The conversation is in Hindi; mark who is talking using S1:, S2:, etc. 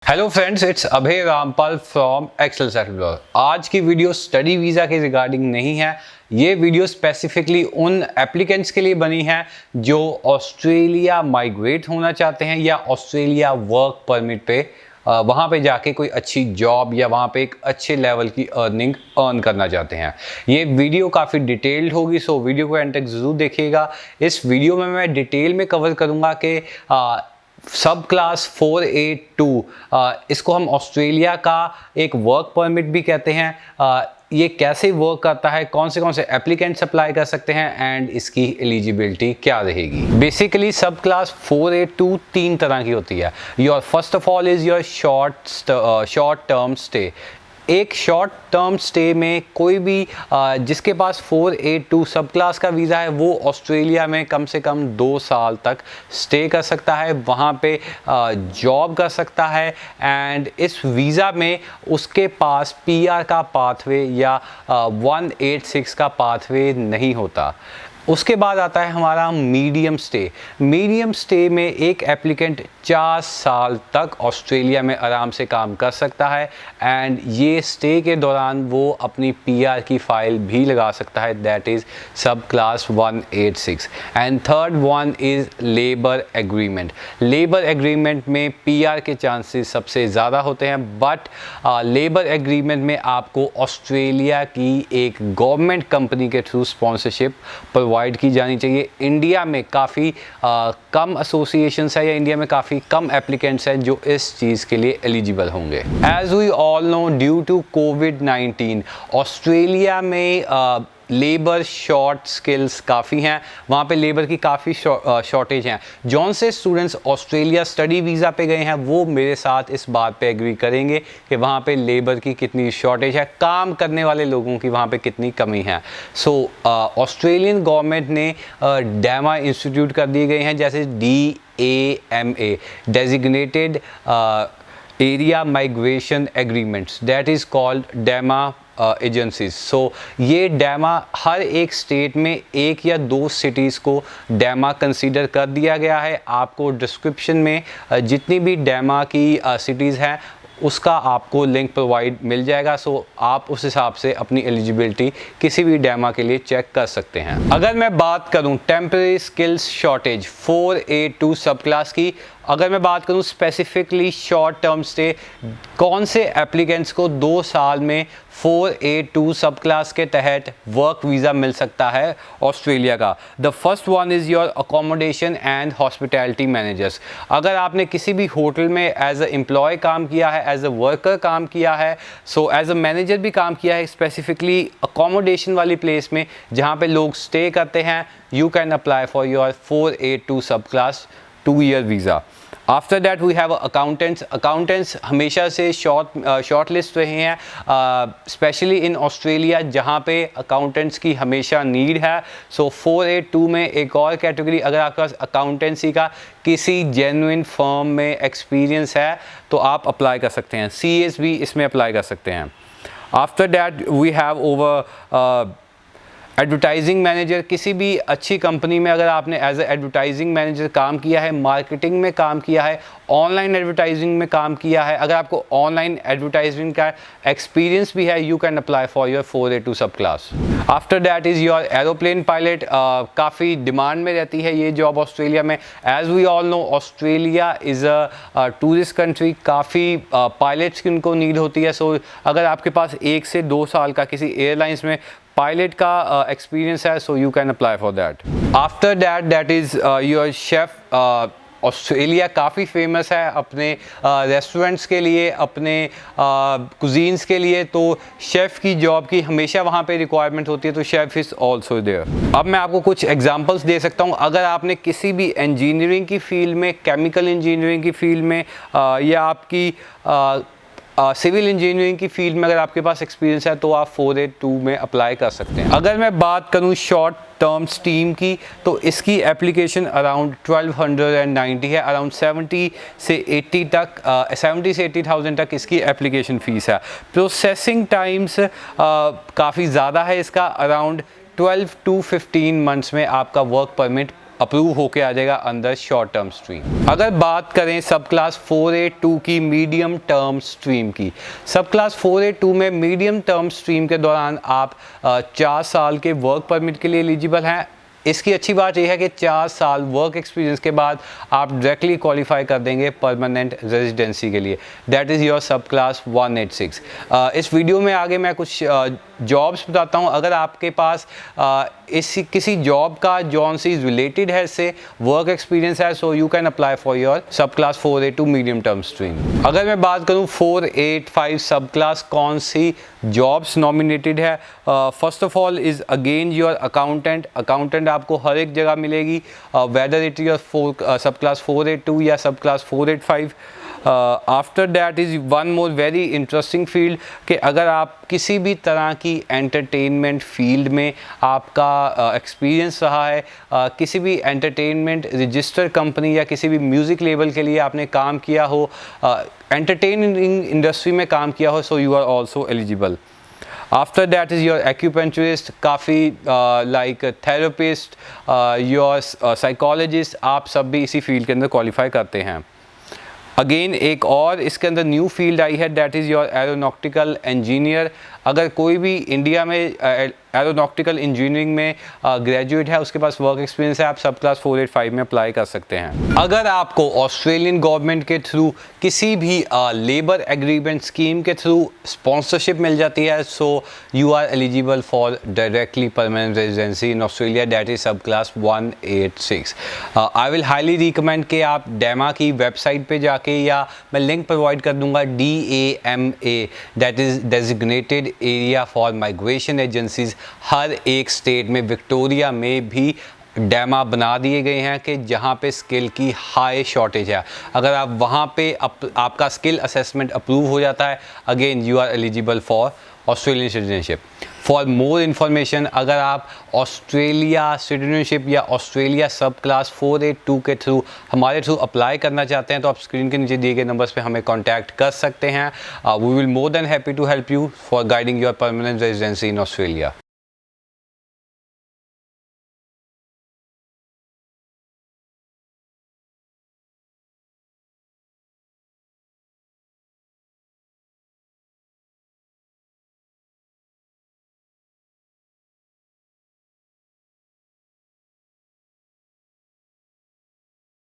S1: Hello friends, it's Abhay Rampal from excel settler. आज की वीडियो स्टडी वीज़ा के रिगार्डिंग नहीं है। ये वीडियो स्पेसिफिकली उन एप्लीकेंट्स के लिए बनी है जो ऑस्ट्रेलिया माइग्रेट होना चाहते हैं या ऑस्ट्रेलिया वर्क परमिट पे वहाँ पे जाके कोई अच्छी जॉब या वहाँ पे एक अच्छे लेवल की अर्न करना चाहते हैं। ये वीडियो काफ़ी डिटेल्ड होगी, सो वीडियो को एंड तक ज़रूर देखिएगा। इस वीडियो में मैं डिटेल में कवर करूँगा कि सब क्लास 482 इसको हम ऑस्ट्रेलिया का एक वर्क परमिट भी कहते हैं। ये कैसे वर्क करता है, कौन से एप्लीकेंट्स अप्लाई कर सकते हैं एंड इसकी एलिजिबिलिटी क्या रहेगी। बेसिकली सब क्लास 482 तीन तरह की होती है। Your first of all is your short term stay. एक शॉर्ट टर्म स्टे में कोई भी जिसके पास 482 सब क्लास का वीज़ा है वो ऑस्ट्रेलिया में कम से कम 2 साल तक स्टे कर सकता है, वहाँ पे जॉब कर सकता है एंड इस वीज़ा में उसके पास पीआर का पाथवे या 186 का पाथवे नहीं होता। उसके बाद आता है हमारा मीडियम स्टे। मीडियम स्टे में एक एप्लीकेंट 4 साल तक ऑस्ट्रेलिया में आराम से काम कर सकता है एंड ये स्टे के दौरान वो अपनी पीआर की फ़ाइल भी लगा सकता है, दैट इज़ सब class 186। And third one is labour agreement. Labour agreement में पीआर के चांसेस सबसे ज़्यादा होते हैं, बट लेबर एग्रीमेंट में आपको ऑस्ट्रेलिया की एक गवर्नमेंट कंपनी के थ्रू स्पॉन्सरशिप प्रोवाइड की जानी चाहिए। इंडिया में काफ़ी कम एसोसिएशंस है या इंडिया में काफ़ी कम एप्लीकेंट्स हैं जो इस चीज़ के लिए एलिजिबल होंगे। As we all know, due to कोविड-19 ऑस्ट्रेलिया में लेबर शॉर्ट स्किल्स काफ़ी हैं, वहाँ पे लेबर की काफ़ी शॉर्टेज हैं। जौन से स्टूडेंट्स ऑस्ट्रेलिया स्टडी वीज़ा पे गए हैं वो मेरे साथ इस बात पे एग्री करेंगे कि वहाँ पे लेबर की कितनी शॉर्टेज है, काम करने वाले लोगों की वहाँ पे कितनी कमी है। सो ऑस्ट्रेलियन गवर्नमेंट ने डैमा इंस्टीट्यूट कर दिए गए हैं, जैसे DAMA designated area migration agreements, that is called DAMA agencies. So ये डैमा हर एक स्टेट में एक या 2 सिटीज़ को डैमा कंसीडर कर दिया गया है। आपको डिस्क्रिप्शन में जितनी भी डैमा की सिटीज़ हैं उसका आपको लिंक प्रोवाइड मिल जाएगा। सो आप उस हिसाब से अपनी एलिजिबिलिटी किसी भी डैमा के लिए चेक कर सकते हैं। अगर मैं बात करूं temporary skills shortage 482 sub class की, अगर मैं बात करूं स्पेसिफिकली शॉर्ट टर्म स्टे, कौन से एप्लीकेंट्स को 2 साल में 482 सब क्लास के तहत वर्क वीज़ा मिल सकता है ऑस्ट्रेलिया का। The first one is your accommodation and hospitality managers. अगर आपने किसी भी होटल में एज अ एम्प्लॉय काम किया है, एज अ वर्कर काम किया है, सो एज अ मैनेजर भी काम किया है, स्पेसिफिकली अकोमोडेशन वाली प्लेस में जहाँ पे लोग स्टे करते हैं, you can apply for your 482 sub class 2-year visa. After that we have accountants. Accountants हमेशा से शॉर्ट लिस्ट रहे हैं, स्पेशली इन ऑस्ट्रेलिया जहाँ पे अकाउंटेंट्स की हमेशा नीड है। सो 482 में एक और कैटेगरी, अगर आपके पास अकाउंटेंसी का किसी जेन्युइन फर्म में एक्सपीरियंस है तो आप अप्लाई कर सकते हैं। CAs भी इसमें अप्लाई कर सकते हैं। After that we have over advertising manager. किसी भी अच्छी कंपनी में अगर आपने एज ए एडवर्टाइजिंग मैनेजर काम किया है, मार्केटिंग में काम किया है, ऑनलाइन एडवर्टाइजिंग में काम किया है, अगर आपको ऑनलाइन एडवर्टाइजिंग का एक्सपीरियंस भी है, you can apply for your 482 sub class. After that is your aeroplane pilot. काफ़ी डिमांड में रहती है ये जॉब ऑस्ट्रेलिया में। As we all know, Australia is a tourist country, काफ़ी पायलट्स की उनको नीड होती है। सो अगर आपके पास 1 से 2 साल का किसी एयरलाइंस में पायलट का एक्सपीरियंस है, so you can apply for that. After that that is your chef. Australia काफ़ी फेमस है अपने रेस्टोरेंट्स के लिए, अपने कुजीन्स के लिए, तो शेफ़ की जॉब की हमेशा वहाँ पे रिक्वायरमेंट होती है, तो शेफ़ इज़ ऑल्सो देयर। अब मैं आपको कुछ एग्जांपल्स दे सकता हूँ। अगर आपने किसी भी इंजीनियरिंग की फील्ड में, केमिकल इंजीनियरिंग की फील्ड में या आपकी सिविल इंजीनियरिंग की फील्ड में अगर आपके पास एक्सपीरियंस है तो आप 482 में अप्लाई कर सकते हैं। अगर मैं बात करूं शॉर्ट टर्म स्टीम की, तो इसकी एप्लीकेशन अराउंड 1290 है, अराउंड 70 से 80,000 तक इसकी एप्लीकेशन फ़ीस है। प्रोसेसिंग टाइम्स काफ़ी ज़्यादा है इसका, अराउंड 12 to 15 मंथ्स में आपका वर्क परमिट अप्रूव होके आ जाएगा अंदर शॉर्ट टर्म स्ट्रीम। अगर बात करें सब क्लास 482 की मीडियम टर्म स्ट्रीम की, सब क्लास 482 में मीडियम टर्म स्ट्रीम के दौरान आप 4 साल के वर्क परमिट के लिए एलिजिबल हैं। इसकी अच्छी बात यह है कि 4 साल वर्क एक्सपीरियंस के बाद आप डायरेक्टली क्वालिफाई कर देंगे परमानेंट रेजिडेंसी के लिए। दैट इज़ योर सब क्लास 186। इस वीडियो में आगे मैं कुछ जॉब्स बताता हूँ। अगर आपके पास किसी जॉब का जॉन सी रिलेटेड है इससे वर्क एक्सपीरियंस है, so you can apply for your सब क्लास 482 मीडियम टर्म स्ट्रीम। अगर मैं बात करूँ 485 सब क्लास कौन सी जॉब्स नॉमिनेटेड है, first of all is again your accountant आपको हर एक जगह मिलेगी, वेदर इट योर सब क्लास 482 या सब class 485। After that is one more very interesting field कि अगर आप किसी भी तरह की एंटरटेनमेंट फील्ड में आपका एक्सपीरियंस रहा है, किसी भी एंटरटेनमेंट रजिस्टर कंपनी या किसी भी म्यूज़िक लेबल के लिए आपने काम किया हो, एंटरटेनिंग इंडस्ट्री में काम किया हो, so you are also eligible. After that is your acupuncturist, काफ़ी लाइक थेरेपिस्ट, योर साइकोलॉजिस्ट, आप सब भी इसी फील्ड के अंदर क्वालिफाई करते हैं। अगेन एक और इसके अंदर न्यू फील्ड आई है, that is your aeronautical engineer. अगर कोई भी इंडिया में एरोनॉटिकल इंजीनियरिंग में ग्रेजुएट है, उसके पास वर्क एक्सपीरियंस है, आप सब क्लास 485 में अप्लाई कर सकते हैं। अगर आपको ऑस्ट्रेलियन गवर्नमेंट के थ्रू किसी भी लेबर एग्रीमेंट स्कीम के थ्रू स्पॉन्सरशिप मिल जाती है, so you are eligible for directly permanent residency in Australia, that is subclass 186। I will highly recommend कि आप डेमा की वेबसाइट पे जाके, या मैं लिंक प्रोवाइड कर दूंगा, DAMA that is designated area for migration agencies. हर एक स्टेट में, विक्टोरिया में भी डेमा बना दिए गए हैं कि जहाँ पे स्किल की हाई शॉर्टेज है। अगर आप वहाँ पे आपका स्किल असेसमेंट अप्रूव हो जाता है, again you are eligible for Australian citizenship. For more information, अगर आप ऑस्ट्रेलिया सिटीजनशिप या ऑस्ट्रेलिया सब क्लास 482 के थ्रू हमारे थ्रू अप्लाई करना चाहते हैं, तो आप स्क्रीन के नीचे दिए गए नंबर्स पे हमें कॉन्टैक्ट कर सकते हैं। We will more than happy to help you for guiding your permanent residency in Australia.